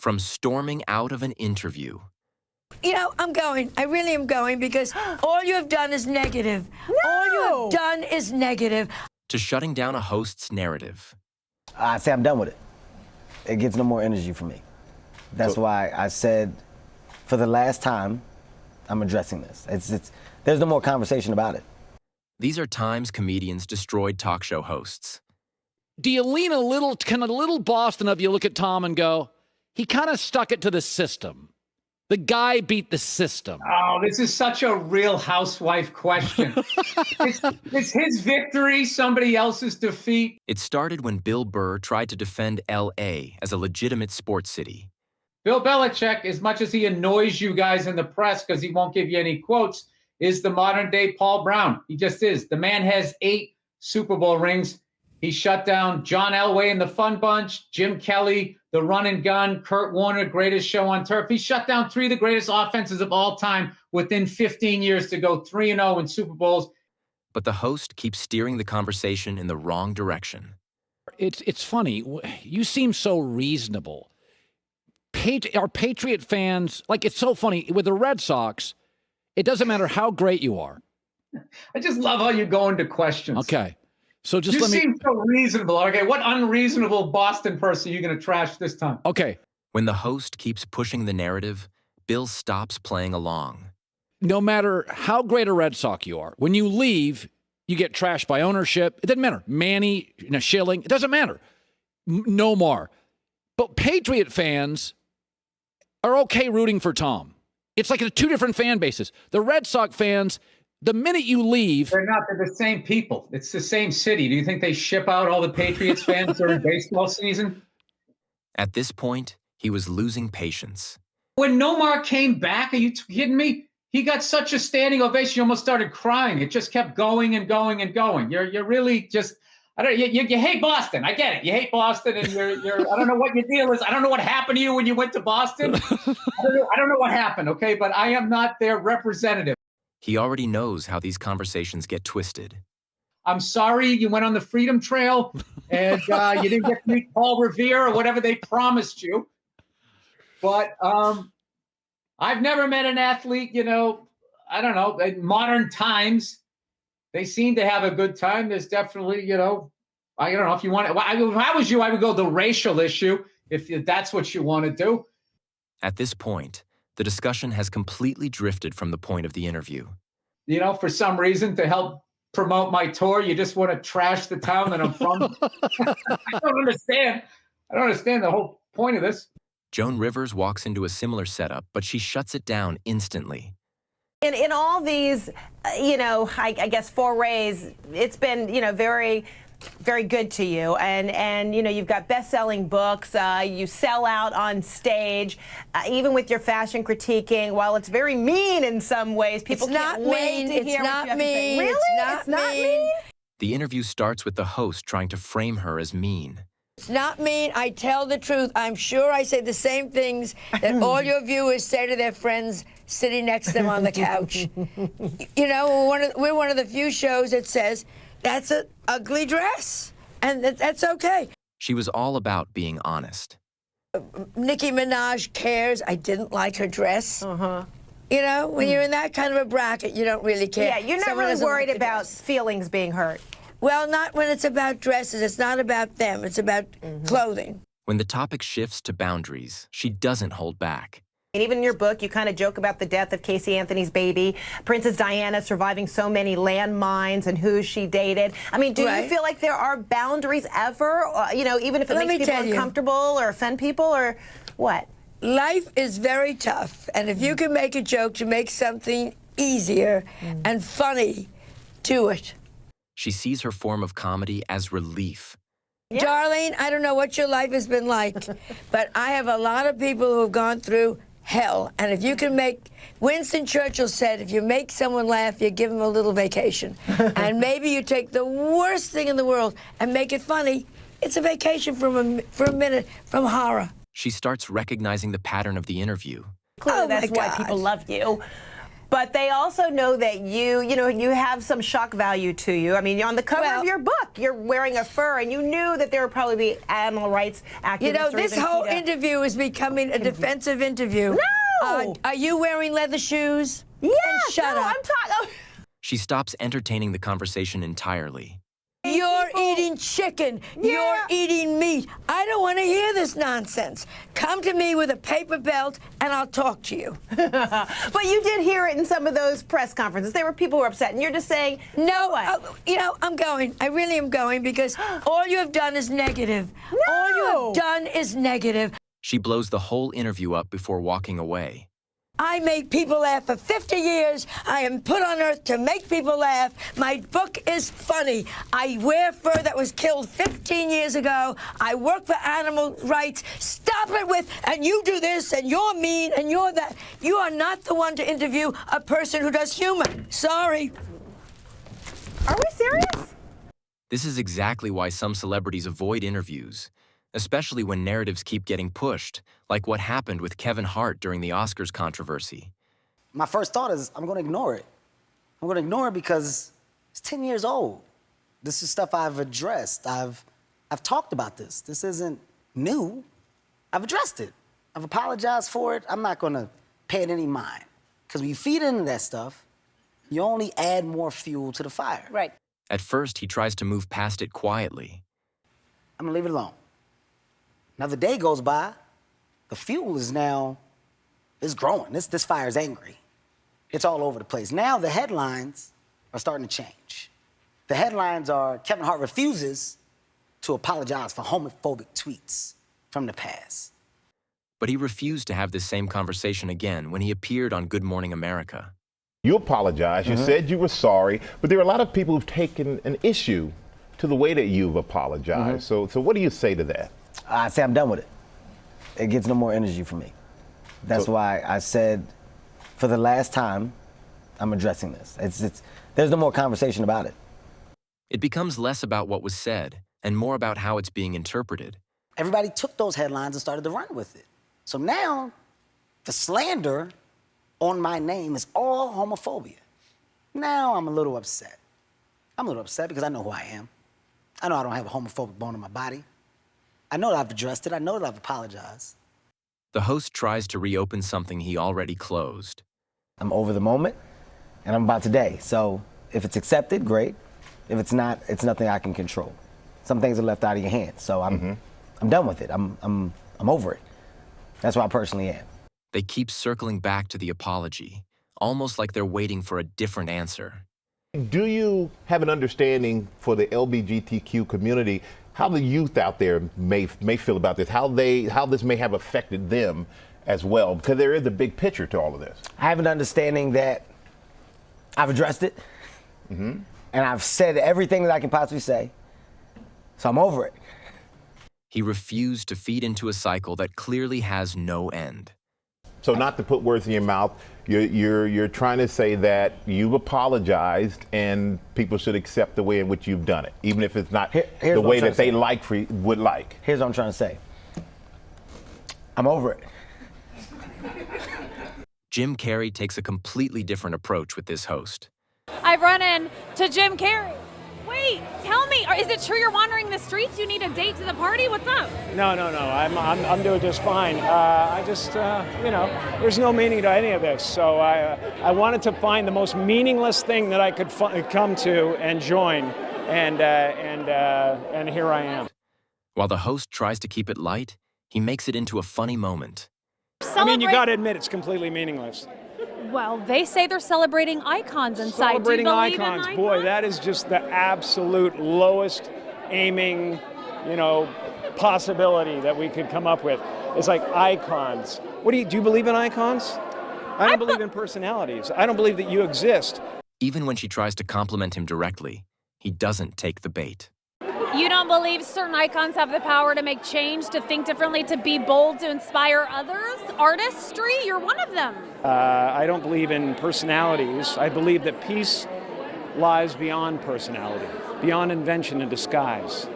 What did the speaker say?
From storming out of an interview. You know, I'm going. I really am going because all you have done is negative. No! All you have done is negative. To shutting down a host's narrative. I say I'm done with it. It gets no more energy from me. That's why I said, for the last time, I'm addressing this. There's no more conversation about it. These are times comedians destroyed talk show hosts. Do you lean a little, kind of little Boston of you look at Tom and go, he kind of stuck it to the system. The guy beat the system. Oh, this is such a Real Housewife question. Is his victory somebody else's defeat? It started when Bill Burr tried to defend L.A. as a legitimate sports city. Bill Belichick, as much as he annoys you guys in the press because he won't give you any quotes, is the modern-day Paul Brown. He just is. The man has 8 Super Bowl rings. He shut down John Elway and the Fun Bunch, Jim Kelly, the Run and Gun, Kurt Warner, greatest show on turf. He shut down 3 of the greatest offenses of all time within 15 years to go 3-0 in Super Bowls. But the host keeps steering the conversation in the wrong direction. It's funny. You seem so reasonable. Our Patriot fans, like, it's so funny. With the Red Sox, it doesn't matter how great you are. I just love how you go into questions. Okay. So just you let me... seem so reasonable. Okay, what unreasonable Boston person are you going to trash this time? Okay. When the host keeps pushing the narrative, Bill stops playing along. No matter how great a Red Sox you are, when you leave, you get trashed by ownership. It doesn't matter. Manny, Schilling, it doesn't matter. No more. But Patriot fans are okay rooting for Tom. It's like 2 different fan bases. The Red Sox fans... The minute you leave... They're not. They're the same people. It's the same city. Do you think they ship out all the Patriots fans during baseball season? At this point, he was losing patience. When Nomar came back, are you kidding me? He got such a standing ovation, you almost started crying. It just kept going and going and going. You're really just... You hate Boston. I get it. You hate Boston, and you're I don't know what your deal is. I don't know what happened to you when you went to Boston. I don't know what happened, okay? But I am not their representative. He already knows how these conversations get twisted. I'm sorry you went on the Freedom Trail and you didn't get to meet Paul Revere or whatever they promised you. But I've never met an athlete, I don't know, in modern times. They seem to have a good time. There's definitely, I don't know if you want to. If I was you, I would go the racial issue if that's what you want to do. At this point, the discussion has completely drifted from the point of the interview. For some reason, to help promote my tour, you just want to trash the town that I'm from. I don't understand. I don't understand the whole point of this. Joan Rivers walks into a similar setup, but she shuts it down instantly. In all these, I guess forays, it's been, very... very good to you, and you've got best-selling books. You sell out on stage, even with your fashion critiquing. While it's very mean in some ways, people can't wait to hear what you have to say. Really? It's not mean? The interview starts with the host trying to frame her as mean. It's not mean. I tell the truth. I'm sure I say the same things that all your viewers say to their friends sitting next to them on the couch. We're one of the few shows that says, that's an ugly dress, and that's okay. She was all about being honest. Nicki Minaj cares. I didn't like her dress. When you're in that kind of a bracket, you don't really care. Yeah, you're not Someone really doesn't worried like the about dress. feelings being hurt. Well, not when it's about dresses. It's not about them. It's about clothing. When the topic shifts to boundaries, she doesn't hold back. And even in your book, you kind of joke about the death of Casey Anthony's baby, Princess Diana surviving so many landmines and who she dated. I mean, do you feel like there are boundaries ever, even if it makes people uncomfortable or offend people, or what? Life is very tough, and if you can make a joke to make something easier and funny, do it. She sees her form of comedy as relief. Yeah. Darlene, I don't know what your life has been like, but I have a lot of people who have gone through hell. And if you can Winston Churchill said, if you make someone laugh, you give them a little vacation. And maybe you take the worst thing in the world and make it funny. It's a vacation for a minute from horror. She starts recognizing the pattern of the interview. Clearly, that's why people love you. But they also know that you have some shock value to you. I mean, on the cover of your book, you're wearing a fur, and you knew that there would probably be animal rights activists. You know, this whole interview is becoming a defensive interview. No! Are you wearing leather shoes? Yeah, shut up. I'm talking. She stops entertaining the conversation entirely. You're eating chicken. Yeah. You're eating meat. I don't want to hear this nonsense. Come to me with a paper belt, and I'll talk to you. But you did hear it in some of those press conferences. There were people who were upset, and you're just saying, No, I'm going. I really am going because all you have done is negative. No. All you have done is negative. She blows the whole interview up before walking away. I make people laugh for 50 years. I am put on earth to make people laugh. My book is funny. I wear fur that was killed 15 years ago. I work for animal rights. Stop it with, and you do this, and you're mean, and you're that. You are not the one to interview a person who does humor. Sorry. are we serious? This is exactly why some celebrities avoid interviews, especially when narratives keep getting pushed, like what happened with Kevin Hart during the Oscars controversy. My first thought is I'm going to ignore it. I'm going to ignore it because it's 10 years old. This is stuff I've addressed. I've talked about this. This isn't new. I've addressed it. I've apologized for it. I'm not going to pay it any mind. Because when you feed into that stuff, you only add more fuel to the fire. Right. At first, he tries to move past it quietly. I'm going to leave it alone. Another day goes by, the fuel is now, it's growing. This fire is angry. It's all over the place. Now the headlines are starting to change. The headlines are Kevin Hart refuses to apologize for homophobic tweets from the past. But he refused to have this same conversation again when he appeared on Good Morning America. You apologized, you said you were sorry, but there are a lot of people who've taken an issue to the way that you've apologized. So what do you say to that? I say I'm done with it. It gets no more energy from me. That's why I said, for the last time, I'm addressing this. There's no more conversation about it. It becomes less about what was said and more about how it's being interpreted. Everybody took those headlines and started to run with it. So now, the slander on my name is all homophobia. Now I'm a little upset. I'm a little upset because I know who I am. I know I don't have a homophobic bone in my body. I know that I've addressed it. I know that I've apologized. The host tries to reopen something he already closed. I'm over the moment, and I'm about today. So if it's accepted, great. If it's not, it's nothing I can control. Some things are left out of your hands. So I'm done with it. I'm over it. That's where I personally am. They keep circling back to the apology, almost like they're waiting for a different answer. Do you have an understanding for the LGBTQ community, how the youth out there may feel about this, how this may have affected them as well? Because there is a big picture to all of this. I have an understanding that I've addressed it, and I've said everything that I can possibly say, so I'm over it. He refused to feed into a cycle that clearly has no end. So not to put words in your mouth, you're trying to say that you've apologized and people should accept the way in which you've done it, even if it's not the way that they would like. Here's what I'm trying to say. I'm over it. Jim Carrey takes a completely different approach with this host. I've run into Jim Carrey. Wait, tell me, is it true you're wandering the streets? You need a date to the party? What's up? No. I'm doing just fine. I just, there's no meaning to any of this. So I wanted to find the most meaningless thing that I could come to and join, and here I am. While the host tries to keep it light, he makes it into a funny moment. I mean, you got to admit, it's completely meaningless. Well, they say they're celebrating icons inside. Celebrating Do you believe icons. in Boy, that is just the absolute lowest aiming, possibility that we could come up with. It's like icons. Do you believe in icons? I don't believe in personalities. I don't believe that you exist. Even when she tries to compliment him directly, he doesn't take the bait. You don't believe certain icons have the power to make change, to think differently, to be bold, to inspire others? Artistry? You're one of them. I don't believe in personalities. I believe that peace lies beyond personality, beyond invention and disguise.